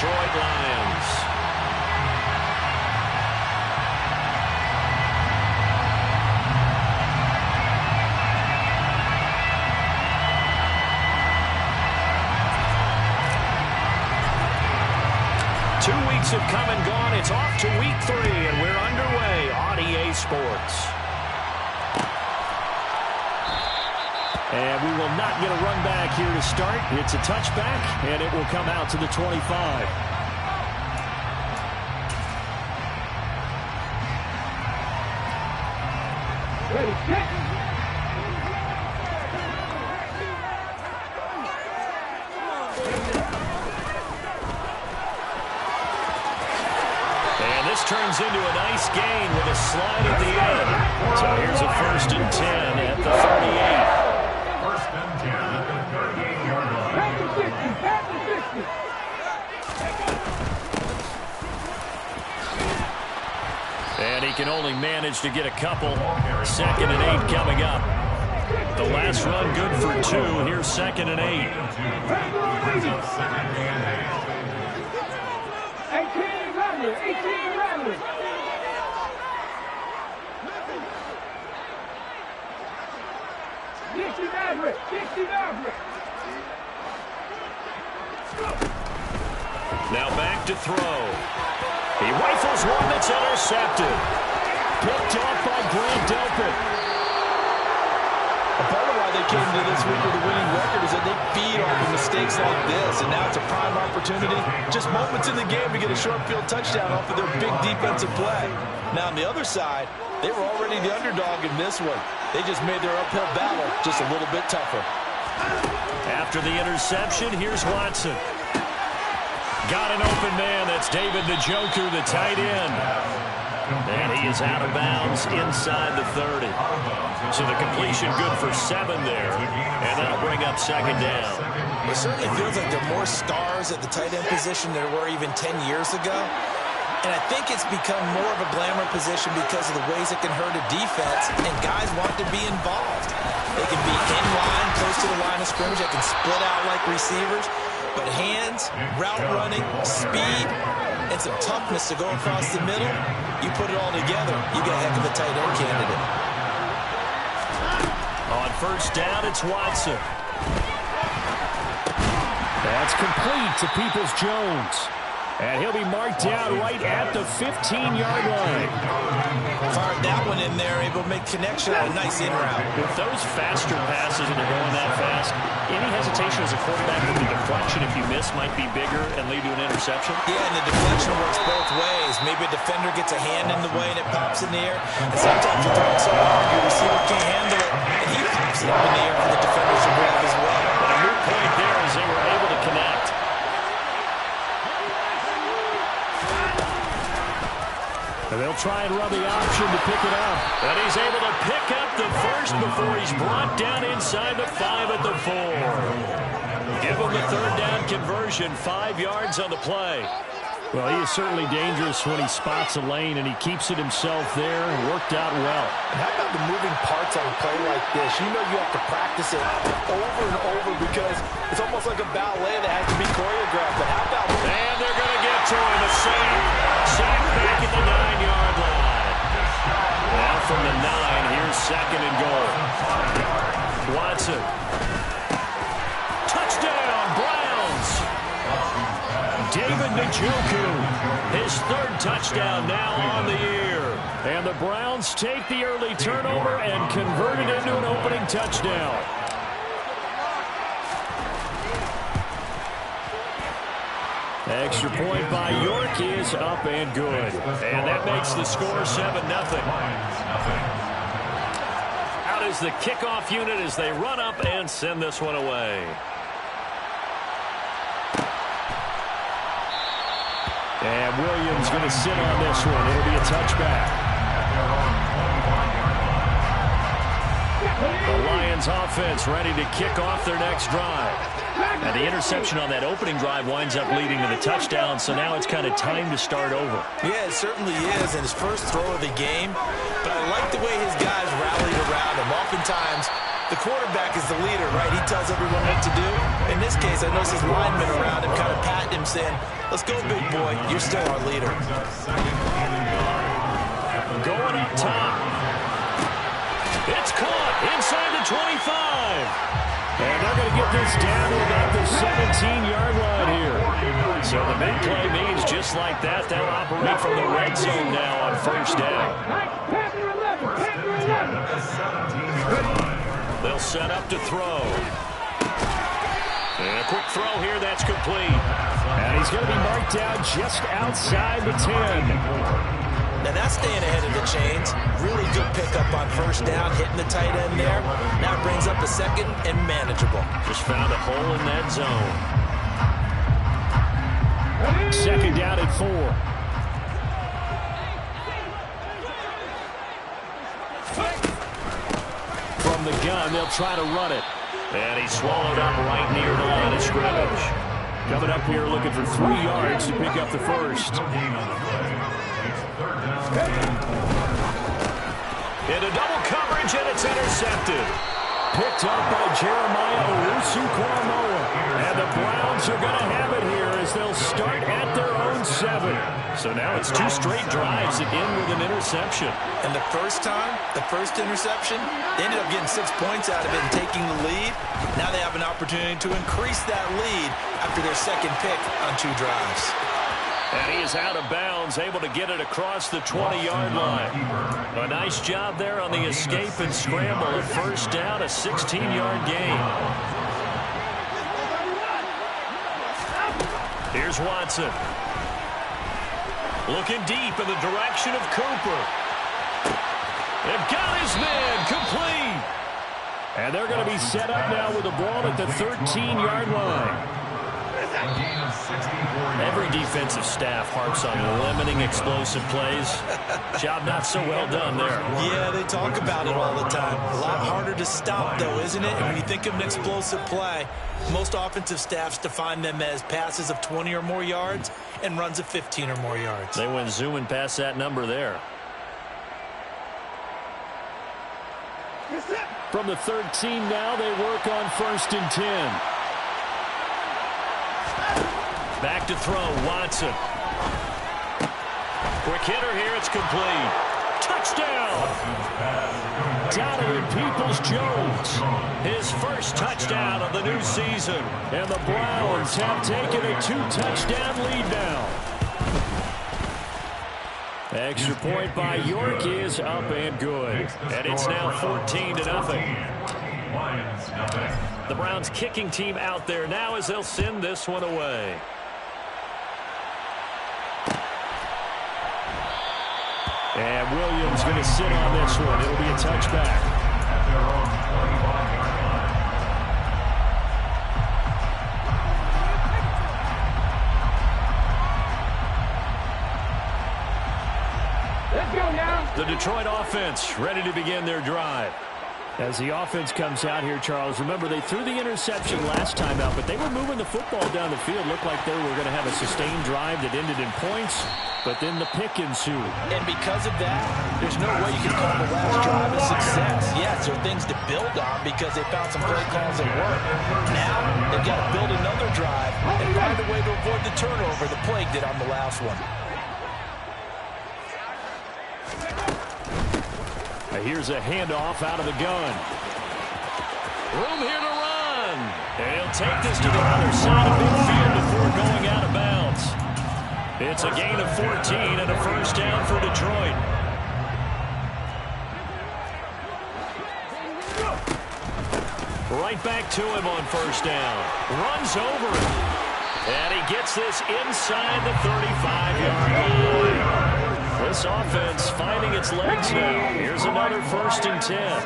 Detroit Lions. Have come and gone. It's off to week 3, and we're underway on EA Sports. And we will not get a run back here to start. It's a touchback, and it will come out to the 25. Ready, kick. This turns into a nice gain with a slide at the end. So here's a 1st and 10 at the 38. 1st and 10 at the 38-yard line. Back to 60, back to 60. And he can only manage to get a couple. 2nd and 8 coming up. The last run good for 2. Here's 2nd and 8. 18 Rattler. 60 Maverick. 60 Maverick. Now back to throw. He rifles one that's intercepted. Picked off by Grant Delpit. A part of why they came to this week with a winning record is that they feed off of mistakes like this, and now it's a prime opportunity, just moments in the game to get a short field touchdown off of their big defensive play. Now on the other side, they were already the underdog in this one. They just made their uphill battle just a little bit tougher. After the interception, here's Watson. Got an open man. That's David Njoku, the tight end. And he is out of bounds inside the 30. So the completion good for 7 there. And that'll bring up 2nd down. It certainly feels like there are more stars at the tight end position than there were even 10 years ago. And I think it's become more of a glamour position because of the ways it can hurt a defense, and guys want to be involved. They can be in line, close to the line of scrimmage. They can split out like receivers. But hands, route running, speed, and some toughness to go across the middle, you put it all together, you get a heck of a tight end candidate. On 1st down, it's Watson. That's complete to Peoples-Jones. And he'll be marked down right at the 15-yard line. Fired that one in there, able to make connection on a nice in route. With those faster passes and they're going that fast, any hesitation as a quarterback with the deflection, if you miss, might be bigger and lead to an interception? Yeah, and the deflection works both ways. Maybe a defender gets a hand in the way and it pops in the air. And sometimes you throw it so hard, your receiver can't handle it, and he pops it up in the air for the defenders to grab as well. But a moot point there as they were able to connect. And they'll try and run the option to pick it up. And he's able to pick up the first before he's brought down inside the 5 at the 4. Give him the 3rd down conversion, 5 yards on the play. Well, he is certainly dangerous when he spots a lane, and he keeps it himself there and worked out well. And how about the moving parts on a play like this? You know you have to practice it over and over because it's almost like a ballet that has to be choreographed. But how about... And they're going to get to him. A sack back at the 9-yard line. Now from the 9, here's 2nd and goal. Watson. Touchdown, Browns. David Njoku, his 3rd touchdown now on the year. And the Browns take the early turnover and convert it into an opening touchdown. Extra point by York is up and good. And that makes the score 7-0. Out is the kickoff unit as they run up and send this one away. And Williams going to sit on this one. It'll be a touchback. The Lions offense ready to kick off their next drive. And the interception on that opening drive winds up leading to the touchdown, so now it's kind of time to start over. Yeah, it certainly is, and his first throw of the game. But I like the way his guys rallied around him. Oftentimes, The quarterback is the leader, right? He tells everyone what to do. In this case, I notice his linemen around him kind of patting him, saying, let's go, big boy. You're still our leader. Going up top. It's caught inside the 25. And they're going to get this down to about the 17-yard line here. So the big play means just like that, they'll operate from the red zone now on first down. They'll set up to throw. And a quick throw here, that's complete. And he's going to be marked down just outside the 10. Now that's staying ahead of the chains. Really good pickup on first down, hitting the tight end there. Now it brings up a second and manageable. Just found a hole in that zone. Second down and 4. From the gun, they'll try to run it. And he's swallowed up right near the line of scrimmage. Coming up here looking for 3 yards to pick up the first. Into double coverage, and it's intercepted. Picked up by Jeremiah Owusu-Koramoah. And the Browns are going to have it here as they'll start at their own 7. So now it's 2 straight drives that end with an interception. And the first time, the first interception, they ended up getting 6 points out of it and taking the lead. Now they have an opportunity to increase that lead after their second pick on 2 drives. And he is out of bounds, able to get it across the 20-yard line. A nice job there on the escape and scramble. A first down, a 16-yard gain. Here's Watson. Looking deep in the direction of Cooper. They've got his man complete. And they're going to be set up now with the ball at the 13-yard line. Every defensive staff harps on limiting explosive plays. Job not so well done there. Yeah, they talk about it all the time. A lot harder to stop, though, isn't it? And when you think of an explosive play, most offensive staffs define them as passes of 20 or more yards and runs of 15 or more yards. They went zooming past that number there. From the 13 now, they work on 1st and 10. Back to throw, Watson. Quick hitter here, it's complete. Touchdown! Donovan Peoples-Jones, his first touchdown of the new season. And the Browns have taken a 2-touchdown lead now. Extra point by York is up and good. And it's now 14-0. The Browns kicking team out there now as they'll send this one away. And Williams going to sit on this one. It'll be a touchback. Let's go now. The Detroit offense ready to begin their drive. As the offense comes out here, Charles, remember they threw the interception last time out, but they were moving the football down the field. Looked like they were going to have a sustained drive that ended in points, but then the pick ensued. And because of that, there's no way you can call the last drive a success. Yes, there are things to build on because they found some play calls that work. Now they've got to build another drive and find a way to avoid the turnover the Plague did on the last one. Here's a handoff out of the gun. Room here to run. And he'll take this to the other side of midfield before going out of bounds. It's a gain of 14 and a first down for Detroit. Right back to him on first down. Runs over it. And he gets this inside the 35-yard line. This offense finding its legs now. Here's another 1st and 10.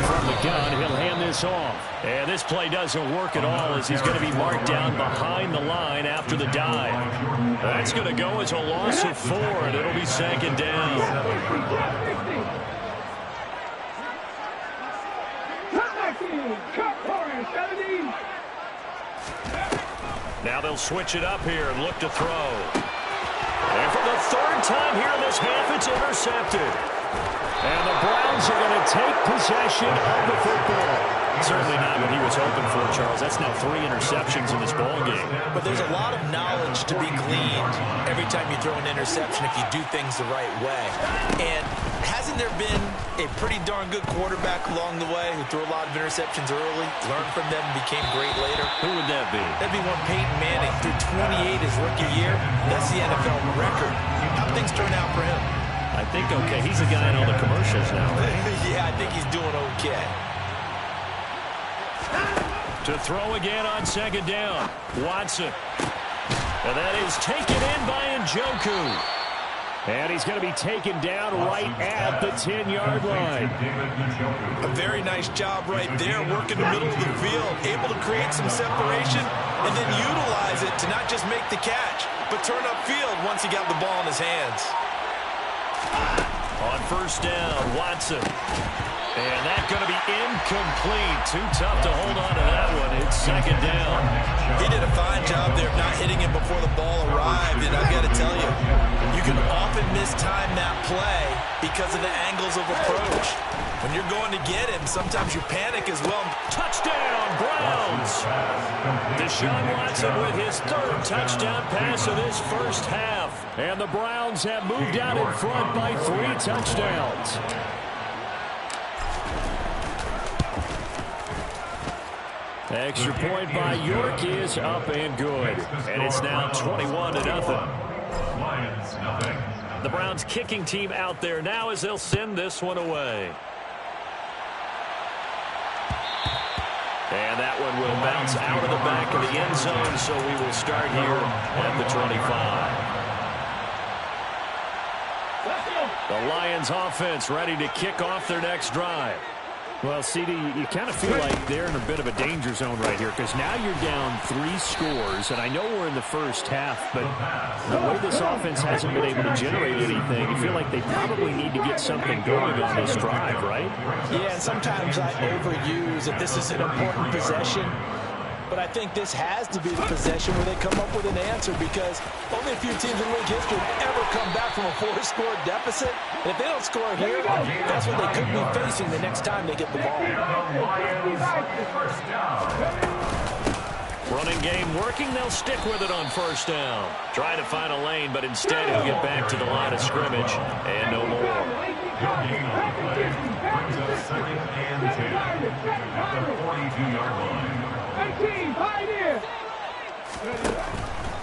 From the gun, he'll hand this off. And this play doesn't work at all as he's going to be marked down behind the line after the dive. That's going to go as a loss of 4, and it'll be 2nd down. Now they'll switch it up here and look to throw. And for the 3rd time here in this half, it's intercepted. And the Browns are going to take possession of the football. Certainly not what he was hoping for, Charles. That's now 3 interceptions in this ballgame. But there's a lot of knowledge to be gleaned every time you throw an interception if you do things the right way. And hasn't there been a pretty darn good quarterback along the way who threw a lot of interceptions early, learned from them, and became great later? Who would that be? That'd be one Peyton Manning. Threw 28 his rookie year. That's the NFL record. How'd things turn out for him? I think okay. He's the guy in all the commercials now, right? Yeah, I think he's doing okay. To throw again on second down. Watson. And that is taken in by Njoku. And he's going to be taken down right at the 10-yard line. A very nice job right there, working the middle of the field, able to create some separation, and then utilize it to not just make the catch, but turn upfield once he got the ball in his hands. On first down, Watson. And that's going to be incomplete. Too tough to hold on to that one. It's second down. He did a fine job there of not hitting him before the ball arrived. And I've got to tell you, you can often mistime that play because of the angles of approach. When you're going to get him, sometimes you panic as well. Touchdown, Browns. Deshaun Watson with his 3rd touchdown pass of this first half. And the Browns have moved out in front by 3 touchdowns. Extra point by York is up and good. And it's now 21-0. The Browns kicking team out there now as they'll send this one away. And that one will bounce out of the back of the end zone, so we will start here at the 25. The Lions offense ready to kick off their next drive. Well, CD, you kind of feel like they're in a bit of a danger zone right here because now you're down 3 scores, and I know we're in the first half, but the way this offense hasn't been able to generate anything, you feel like they probably need to get something going on this drive, right? Yeah, and sometimes I overuse that this is an important possession, but I think this has to be the possession where they come up with an answer because only a few teams in league history have ever come back from a 4-score deficit. And if they don't score here, that's what they could be facing the next time they get the ball. Running game working. They'll stick with it on first down. Trying to find a lane, but instead he'll get back to the line of scrimmage and no more. Brings up 2nd and 10 at the 42-yard line.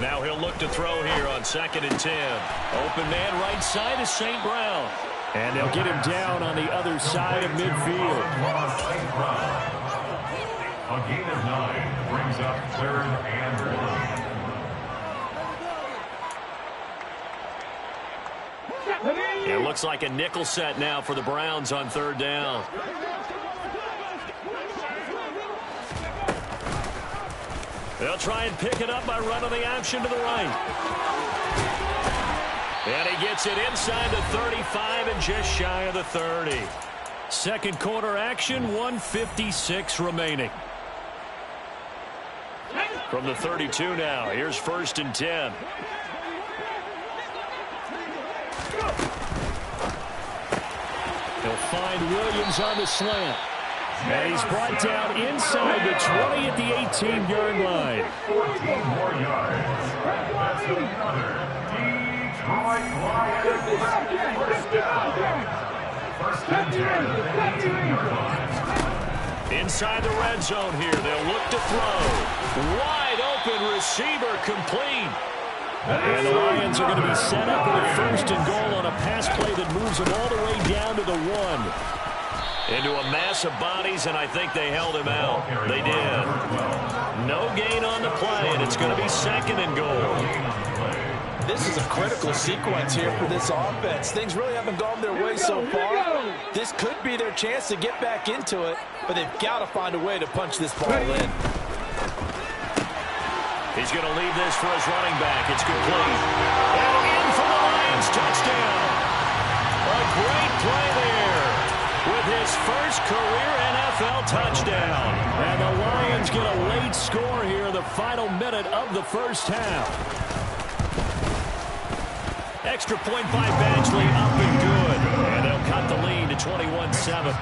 Now he'll look to throw here on 2nd and 10. Open man right side is St. Brown. And they'll get him down on the other side of midfield. A gain of 9 brings up 3rd and 1. It looks like a nickel set now for the Browns on 3rd down. They'll try and pick it up by running the option to the right. And he gets it inside the 35 and just shy of the 30. Second quarter action, 1:56 remaining. From the 32 now, here's 1st and 10. He'll find Williams on the slant. And he's brought down inside the 20 at the 18-yard line. 14 more yards. That's another Detroit Lions first down. 1st and 10 at the 18-yard line. Inside the red zone here. They'll look to throw. Wide open receiver complete. And the Lions are going to be set up with a 1st and goal on a pass play that moves them all the way down to the 1. Into a mass of bodies, and I think they held him out. They did. No gain on the play, and it's going to be 2nd and goal. This is a critical sequence here for this offense. Things really haven't gone their way so far. This could be their chance to get back into it, but they've got to find a way to punch this ball in. He's going to leave this for his running back. It's complete. And in for the Lions. Touchdown. A great play there with his first career NFL touchdown. And the Lions get a late score here in the final minute of the first half. Extra point by Badgley, up and good. And they'll cut the lead to 21-7.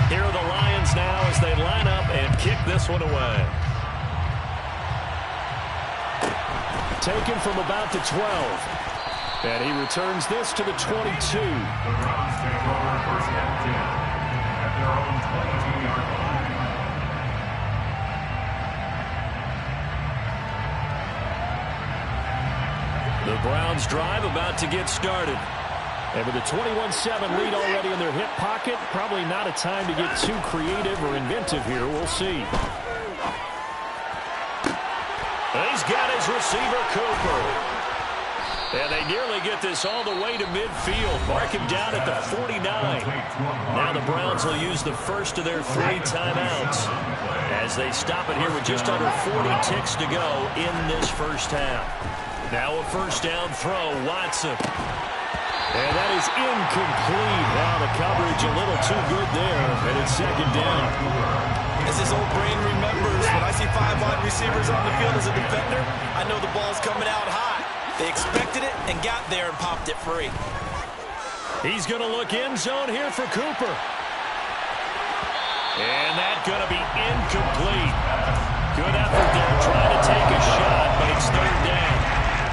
Here are the Lions now as they line up and kick this one away. Taken from about the 12. And he returns this to the 22. The Browns take over first and 10 at their own 22-yard line. The Browns drive about to get started. And with a 21-7 lead already in their hip pocket, probably not a time to get too creative or inventive here. We'll see. He's got his receiver, Cooper. And they nearly get this all the way to midfield. Mark him down at the 49. Now the Browns will use the first of their 3 timeouts as they stop it here with just under 40 ticks to go in this first half. Now a first down throw, Watson. And that is incomplete. Wow, the coverage a little too good there, and it's second down. As his old brain remembers, when I see 5 wide receivers on the field as a defender, I know the ball's coming out high. They expected it and got there and popped it free. He's going to look end zone here for Cooper. And that's going to be incomplete. Good effort there trying to take a shot, but it's third down.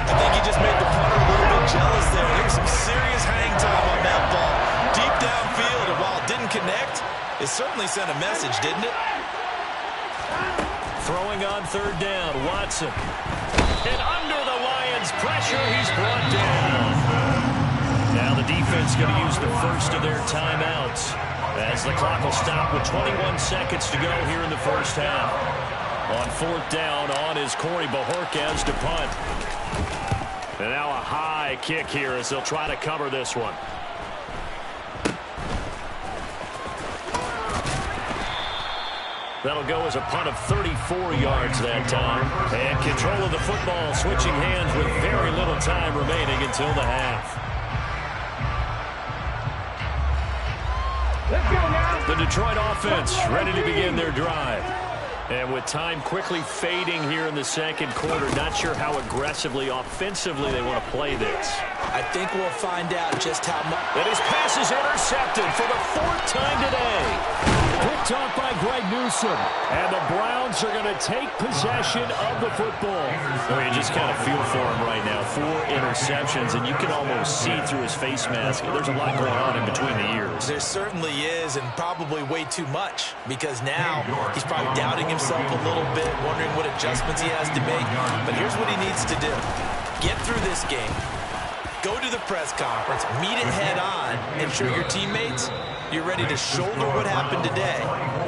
I think he just made the punter a little bit jealous there. There was some serious hang time on that ball. Deep downfield, and while it didn't connect, it certainly sent a message, didn't it? Throwing on third down, Watson. And under the Lions' pressure, he's brought down. Now the defense going to use the first of their timeouts as the clock will stop with 21 seconds to go here in the first half. On fourth down, on is Corey Bajorquez to punt. And now a high kick here as they'll try to cover this one. That'll go as a punt of 34 yards that time. And control of the football, switching hands with very little time remaining until the half. The Detroit offense ready to begin their drive. And with time quickly fading here in the second quarter, not sure how aggressively, offensively they want to play this. I think we'll find out just how much. And his pass is intercepted for the 4th time today. Picked off by Greg Newsome. And the Browns are going to take possession of the football. Well, you just kind of feel for him right now. 4 interceptions, and you can almost see through his face mask. There's a lot going on in between the ears. There certainly is, and probably way too much, because now he's probably doubting himself a little bit, wondering what adjustments he has to make. But here's what he needs to do. Get through this game. Go to the press conference, meet it head on, and show your teammates you're ready to shoulder what happened today,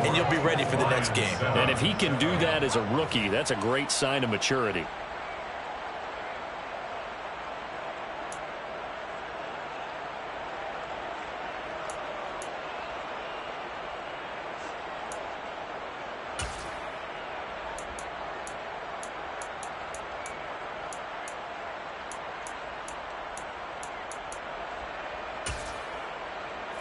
and you'll be ready for the next game. And if he can do that as a rookie, that's a great sign of maturity.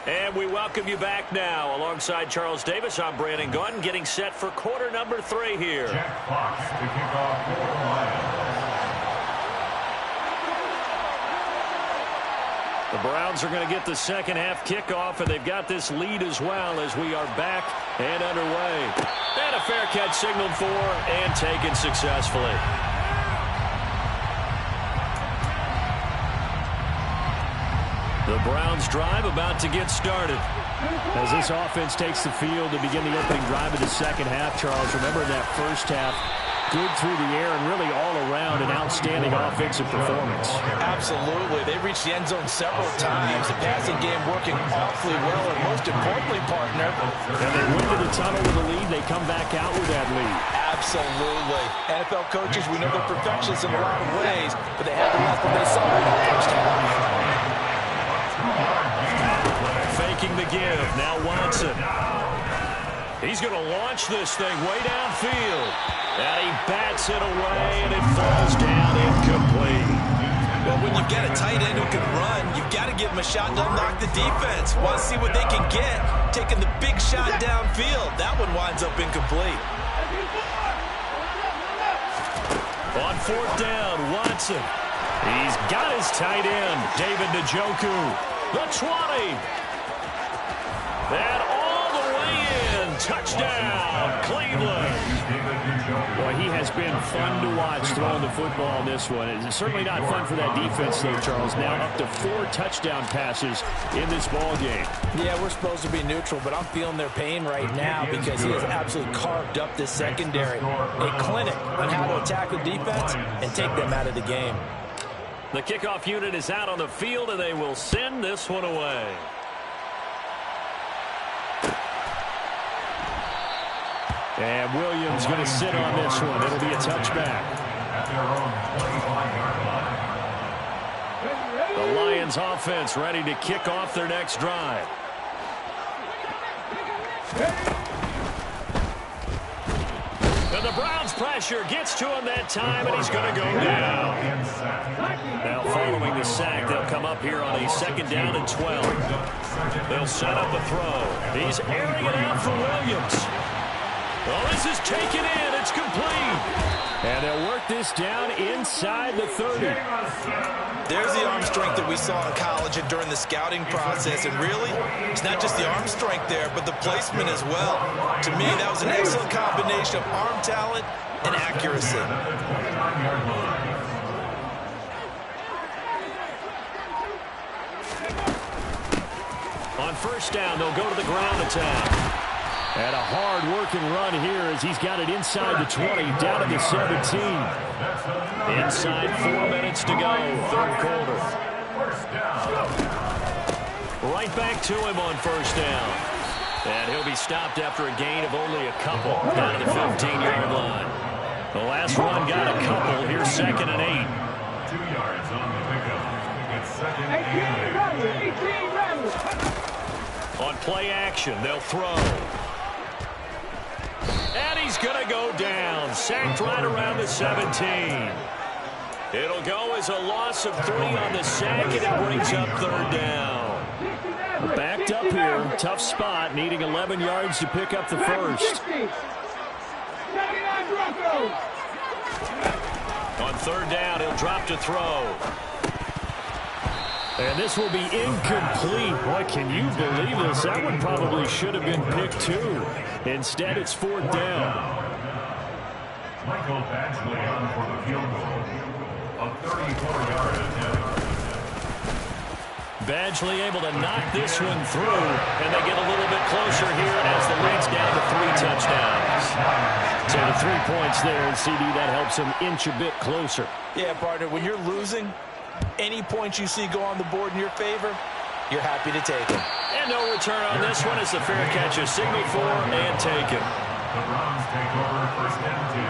And we welcome you back now. Alongside Charles Davis, I'm Brandon Gaudin, getting set for quarter number 3 here. Jack Fox to kick off for the Lions. The Browns are going to get the second half kickoff, and they've got this lead as well as we are back and underway. And a fair catch signaled for and taken successfully. The Browns drive about to get started. As this offense takes the field to begin the opening drive of the second half, Charles, remember in that first half, good through the air and really all around an outstanding offensive performance. Absolutely. They reached the end zone several times. The passing game working awfully well, and most importantly, partner. And they went to the tunnel with a lead. They come back out with that lead. Absolutely. NFL coaches, we know they're perfectionists in a lot of ways, but they had the lesson they saw in the first half. Faking the give. Now Watson. He's going to launch this thing way downfield. And he bats it away, and it falls down incomplete. Well, when you've got a tight end who can run, you've got to give him a shot to unlock the defense. Want to see what they can get, taking the big shot downfield. That one winds up incomplete. On fourth down, Watson. He's got his tight end, David Njoku. The 20. And all the way in. Touchdown, Cleveland. Boy, he has been fun to watch throwing the football in this one. It's certainly not fun for that defense, though, Charles. Now up to 4 touchdown passes in this ball game. Yeah, we're supposed to be neutral, but I'm feeling their pain right now because he has absolutely carved up this secondary. A clinic on how to attack the defense and take them out of the game. The kickoff unit is out on the field, and they will send this one away. And Williams going to sit on this one. It'll be a touchback. The Lions offense ready to kick off their next drive. And the Browns pressure gets to him that time, and he's going to go down. Now following the sack, they'll come up here on a 2nd down and 12. They'll set up a throw. He's airing it out for Williams. Well, this is taken in. It's complete. And they'll work this down inside the 30. There's the arm strength that we saw in college and during the scouting process. And really, it's not just the arm strength there, but the placement as well. To me, that was an excellent combination of arm talent and accuracy. On first down, they'll go to the ground attack. And a hard-working run here as he's got it inside the 20, down to the 17. Inside 4 minutes to go, 3rd quarter. Right back to him on first down. And he'll be stopped after a gain of only a couple, down to the 15-yard line. The last run got a couple. Here's 2nd and 8. 2 yards on the pickup. It's 2nd and 8. On play action, they'll throw. And he's going to go down. Sacked right around the 17. It'll go as a loss of 3 on the sack, and it brings up 3rd down. Backed up here. Tough spot, needing 11 yards to pick up the first. On 3rd down, he'll drop to throw. And this will be incomplete. Boy, can you believe this? That one probably should have been picked too. Instead, it's 4th down. Michael Badgley on for the field goal. A 34-yard attempt. Badgley able to knock this one through, and they get a little bit closer here as the lead's down to 3 touchdowns. So the 3 points there, and CD, that helps them inch a bit closer. Yeah, partner, when you're losing, any points you see go on the board in your favor, you're happy to take them. And no return on this one as the fair catch is signaled for and taken. The Browns take over 1st and 10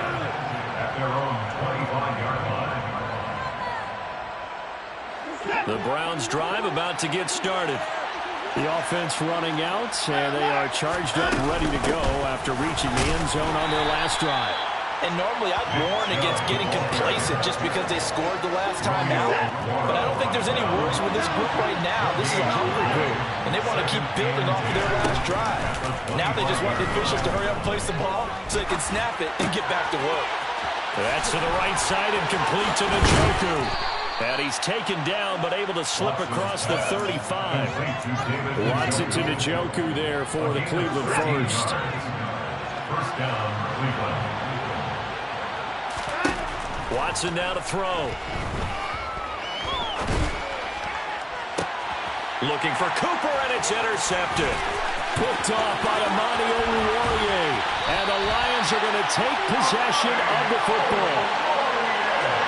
at their own 25-yard line. The Browns drive about to get started. The offense running out, and they are charged up ready to go after reaching the end zone on their last drive. And normally I'd warn against getting complacent just because they scored the last time out. But I don't think there's any worries with this group right now. This is a hungry group, and they want to keep building off of their last drive. Now they just want the officials to hurry up and place the ball so they can snap it and get back to work. That's to the right side and complete to Njoku. And he's taken down but able to slip across the 35. Watson to Njoku there for the Cleveland first. First down, Cleveland. Watson now to throw. Looking for Cooper, and it's intercepted. Picked off by Amani Oruwariye. And the Lions are going to take possession of the football.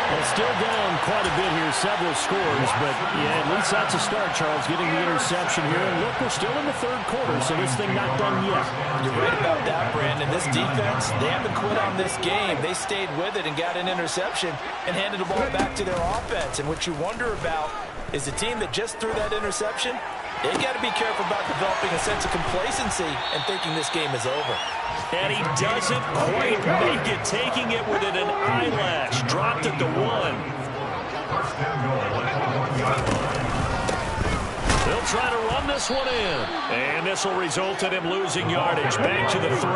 Well, still down quite a bit here, several scores, but yeah, at least that's a start, Charles, getting the interception here. And look, we're still in the 3rd quarter, so this thing not done yet. You're right about that, Brandon. This defense, they haven't quit on this game. They stayed with it and got an interception and handed the ball back to their offense. And what you wonder about is the team that just threw that interception, they got to be careful about developing a sense of complacency and thinking this game is over. And he doesn't quite make it, taking it within an eyelash. Dropped at the 1. First and goal at the 1-yard line. They'll try to run this one in. And this will result in him losing yardage. Back to the 3.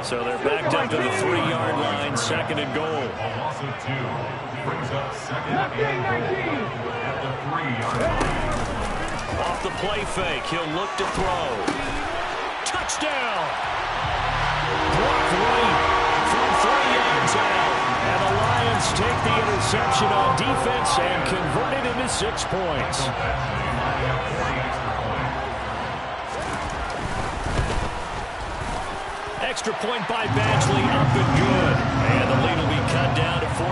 So they're backed up to the 3-yard line, second and goal. A loss of 2 brings up second and goal at the 3-yard line. Off the play fake, he'll look to throw. Touchdown! Blocked right from 3 yards out. And the Lions take the interception on defense and convert it into 6 points. Extra point by Badgley, up and good. And the lead will be cut down to 14.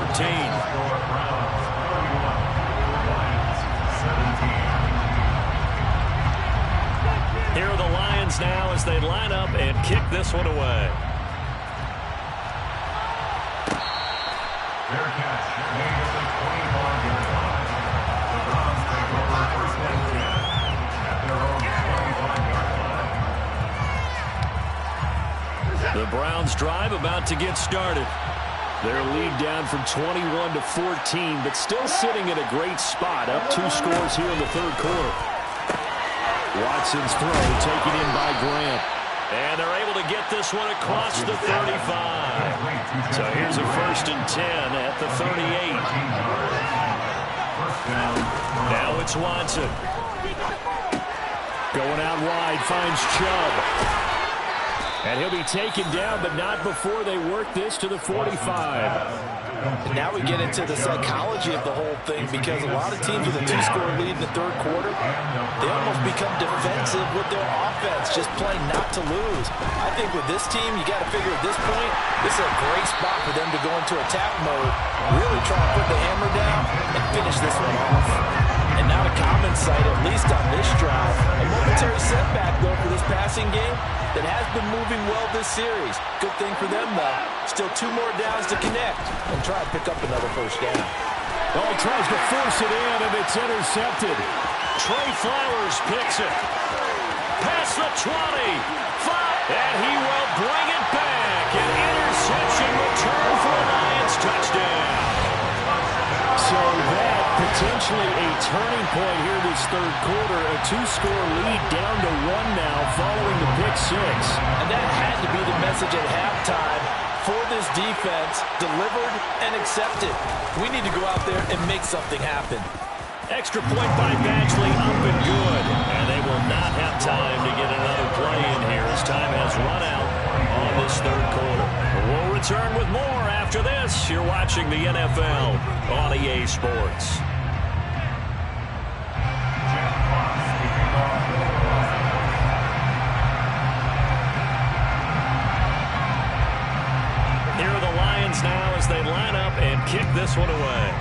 Here are the Lions now as they line up and kick this one away. Fair catch made at the 25-yard line. The Browns take over first and 10 at their own 25-yard line. The Browns drive about to get started. Their lead down from 21 to 14, but still sitting at a great spot, up 2 scores here in the third quarter. Watson's throw taken in by Grant. And they're able to get this one across the 35. So here's a first and 10 at the 38. Now it's Watson. Going out wide, finds Chubb. And he'll be taken down, but not before they work this to the 45. And now we get into the psychology of the whole thing, because a lot of teams with a 2-score lead in the third quarter, they almost become defensive with their offense, just playing not to lose. I think with this team, you got to figure at this point, this is a great spot for them to go into attack mode, really try to put the hammer down and finish this one off. And not a common sight, at least on this drive. A momentary setback, though, for this passing game that has been moving well this series. Good thing for them, though. Still 2 more downs to connect and try to pick up another first down. Oh, he tries to force it in, and it's intercepted. Trey Flowers picks it. Past the 20. 5. And he will bring it back. An interception return for a Lions touchdown. So that potentially a turning point here this third quarter. A 2-score lead down to 1 now following the pick 6. And that had to be the message at halftime for this defense, delivered and accepted. We need to go out there and make something happen. Extra point by Badgley, up and good. And they will not have time to get another play in here as time has run out on this third quarter. We'll return with more after this. You're watching the NFL on EA Sports. Here are the Lions now as they line up and kick this one away.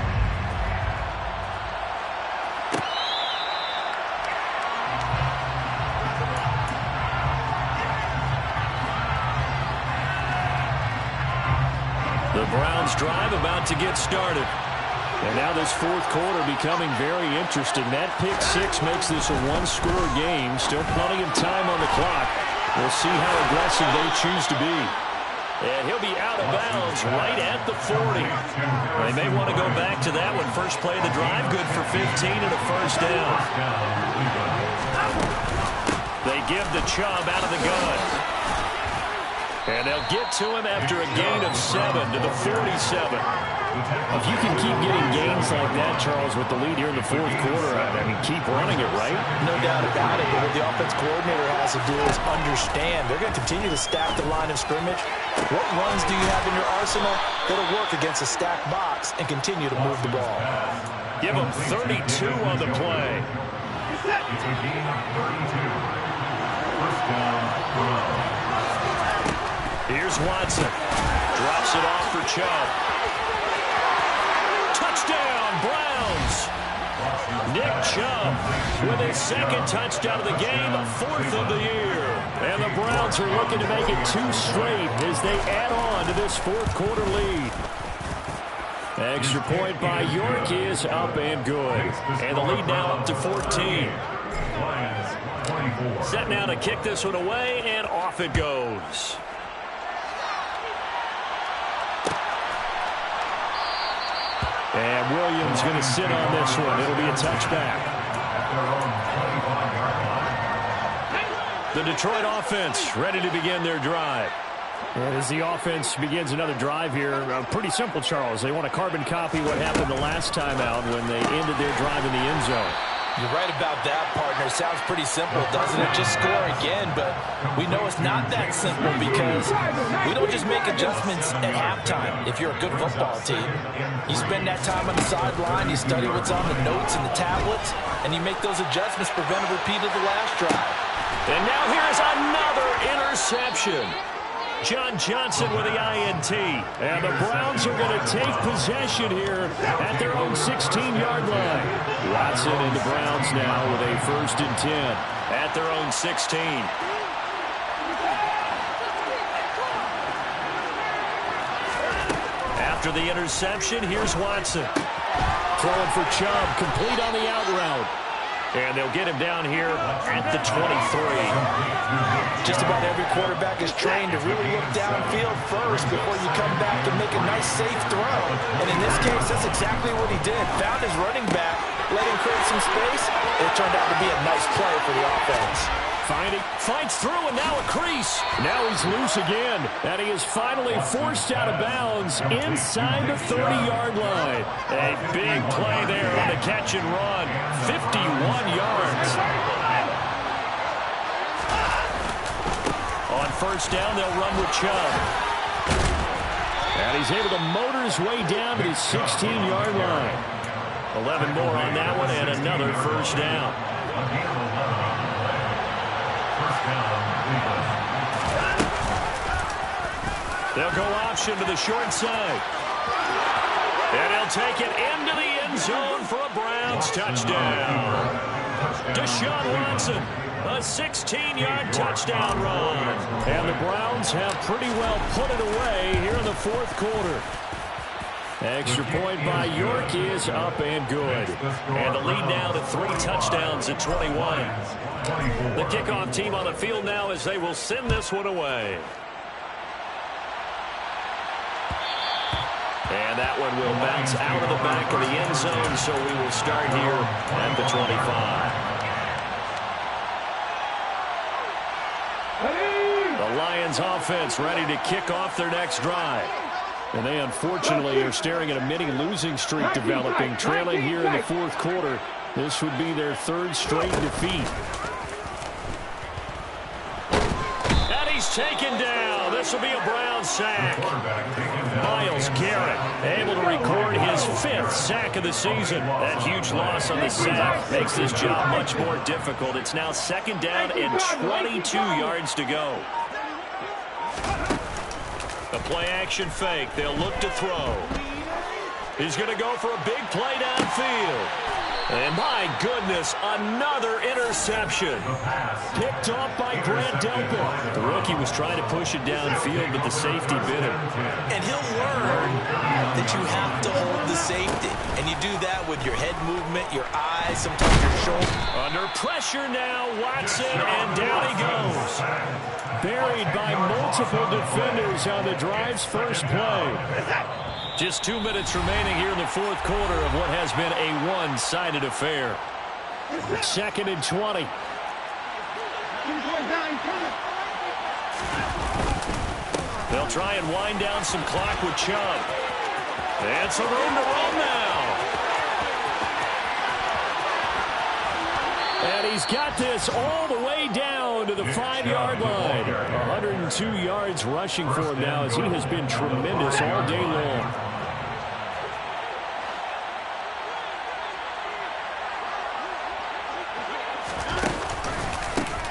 The Browns drive about to get started. And now this fourth quarter becoming very interesting. That pick 6 makes this a 1-score game. Still plenty of time on the clock. We'll see how aggressive they choose to be. And he'll be out of bounds right at the 40. They may want to go back to that one. First play of the drive, good for 15 and a first down. They give the Chubb out of the gun. And they'll get to him after a gain of 7 to the 47. If you can keep getting gains like that, Charles, with the lead here in the fourth quarter, I mean, keep running it, right? No doubt about it. But what the offense coordinator has to do is understand they're going to continue to stack the line of scrimmage. What runs do you have in your arsenal that'll work against a stacked box and continue to move the ball? Give them 32 on the play. It's a gain of 32. First down, Here's Watson. Drops it off for Chubb. Touchdown, Browns. Nick Chubb with his 2nd touchdown of the game, 4th of the year. And the Browns are looking to make it 2 straight as they add on to this fourth quarter lead. Extra point by York is up and good. And the lead now up to 14. Set now to kick this one away, and off it goes. And Williams going to sit on this one. It'll be a touchback. The Detroit offense ready to begin their drive. And as the offense begins another drive here, pretty simple, Charles. They want to carbon copy what happened the last time out when they ended their drive in the end zone. You're right about that, partner. Sounds pretty simple, doesn't it? Just score again, but we know it's not that simple because we don't just make adjustments at halftime if you're a good football team. You spend that time on the sideline, you study what's on the notes and the tablets, and you make those adjustments, prevent a repeat of the last drive. And now here's another interception. John Johnson with the INT. And the Browns are going to take possession here at their own 16-yard line. Watson and the Browns now with a 1st and 10 at their own 16. After the interception, here's Watson. Throwing for Chubb, complete on the out route. And they'll get him down here at the 23. Just about every quarterback is trained to really look downfield first before you come back and make a nice, safe throw. And in this case, that's exactly what he did. Found his running back, let him create some space. It turned out to be a nice play for the offense. Fights through, and now a crease. Now he's loose again, and he is finally forced out of bounds inside the 30-yard line. A big play there on the catch and run. 51 yards. On 1st down, they'll run with Chubb. And he's able to motor his way down to the 16-yard line. 11 more on that one, and another 1st down. They'll go option to the short side. And he'll take it into the end zone for a Browns touchdown. Deshaun Watson, a 16-yard touchdown run. And the Browns have pretty well put it away here in the 4th quarter. Extra point by York is up and good. And the lead now to 3 touchdowns at 21. The kickoff team on the field now as they will send this one away. And that one will bounce out of the back of the end zone, so we will start here at the 25. The Lions offense ready to kick off their next drive. And they unfortunately are staring at a mini losing streak developing, trailing here in the 4th quarter. This would be their 3rd straight defeat. And he's taken down. This will be a Brown sack. Myles Garrett able to record his 5th sack of the season. That huge loss on the sack makes this job much more difficult. It's now 2nd down and 22 yards to go. A play-action fake. They'll look to throw. He's going to go for a big play downfield. And my goodness, another interception. Picked off by Grant Delpit. The rookie was trying to push it downfield, but the safety bit him. And he'll learn that you have to hold the safety. And you do that with your head movement, your eyes, sometimes your shoulder. Under pressure now, Watson, and down he goes. Buried by multiple defenders on the drive's first play. Just 2 minutes remaining here in the 4th quarter of what has been a one-sided affair. 2nd and 20. They'll try and wind down some clock with Chubb. And some room to run now. And he's got this all the way down to the 5-yard line. 102 yards rushing for him now as he has been tremendous all day long.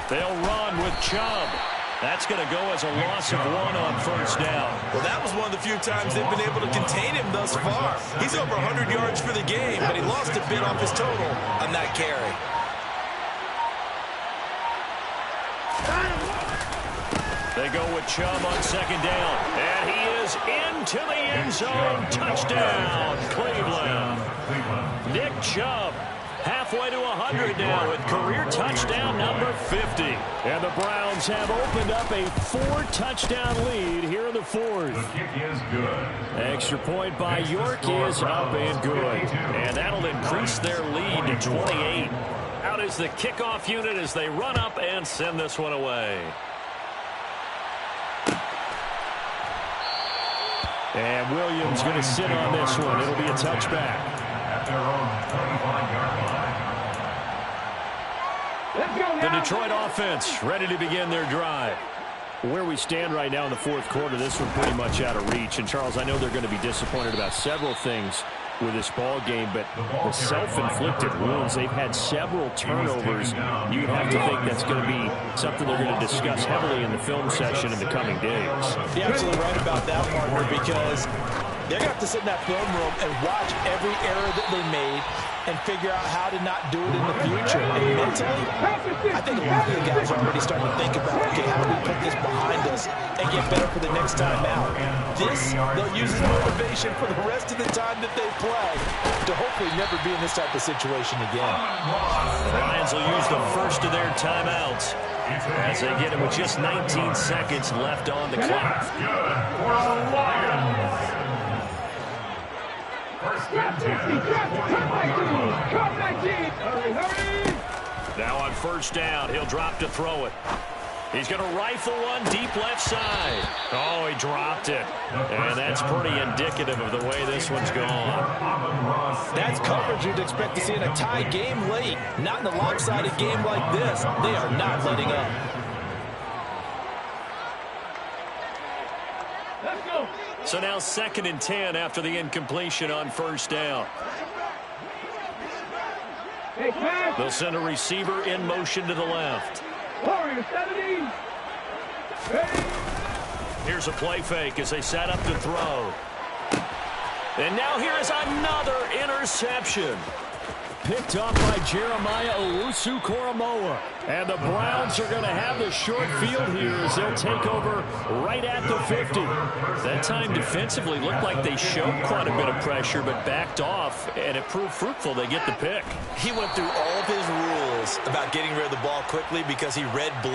They'll run with Chubb. That's going to go as a loss of 1 on 1st down. Well, that was one of the few times they've been able to contain him thus far. He's over 100 yards for the game, but he lost a bit off his total on that carry. They go with Chubb on 2nd down. And he is into the end zone. Touchdown, Cleveland. Nick Chubb Halfway to 100 now with career touchdown number 50. And the Browns have opened up a 4-touchdown lead here in the fourth. The kick is good. Extra point by York is up and good. And that'll increase their lead to 28. Out is the kickoff unit as they run up and send this one away. And Williams going to sit on this one. It'll be a touchback. At their own 25-yard line. The Detroit offense ready to begin their drive. Where we stand right now in the fourth quarter, this one pretty much out of reach. And, Charles, I know they're going to be disappointed about several things with this ball game, but the self-inflicted wounds, they've had several turnovers. You'd have to think that's going to be something they're going to discuss heavily in the film session in the coming days. You're absolutely right about that, partner, because they're going to have to sit in that film room and watch every error that they made and figure out how to not do it in the future. And mentally, I think a lot of the guys are already starting to think about, okay, how do we put this behind us and get better for the next time out? This, they'll use as motivation for the rest of the time that they play to hopefully never be in this type of situation again. The Lions will use the first of their timeouts as they get it with just 19 seconds left on the clock. Good for the Lions. First and 10. Now on first down, he'll drop to throw it. He's going to rifle one deep left side. Oh, he dropped it. And that's pretty indicative of the way this one's gone. That's coverage you'd expect to see in a tie game late. Not in a lopsided game like this. They are not letting up. So now 2nd and 10 after the incompletion on first down. They'll send a receiver in motion to the left. Here's a play fake as they set up to throw. And now here is another interception. Picked up by Jeremiah Owusu-Koramoah. And the Browns are going to have the short field here as they'll take over right at the 50. That time defensively looked like they showed quite a bit of pressure but backed off, and it proved fruitful. They get the pick. He went through all of his rules about getting rid of the ball quickly because he read blitz.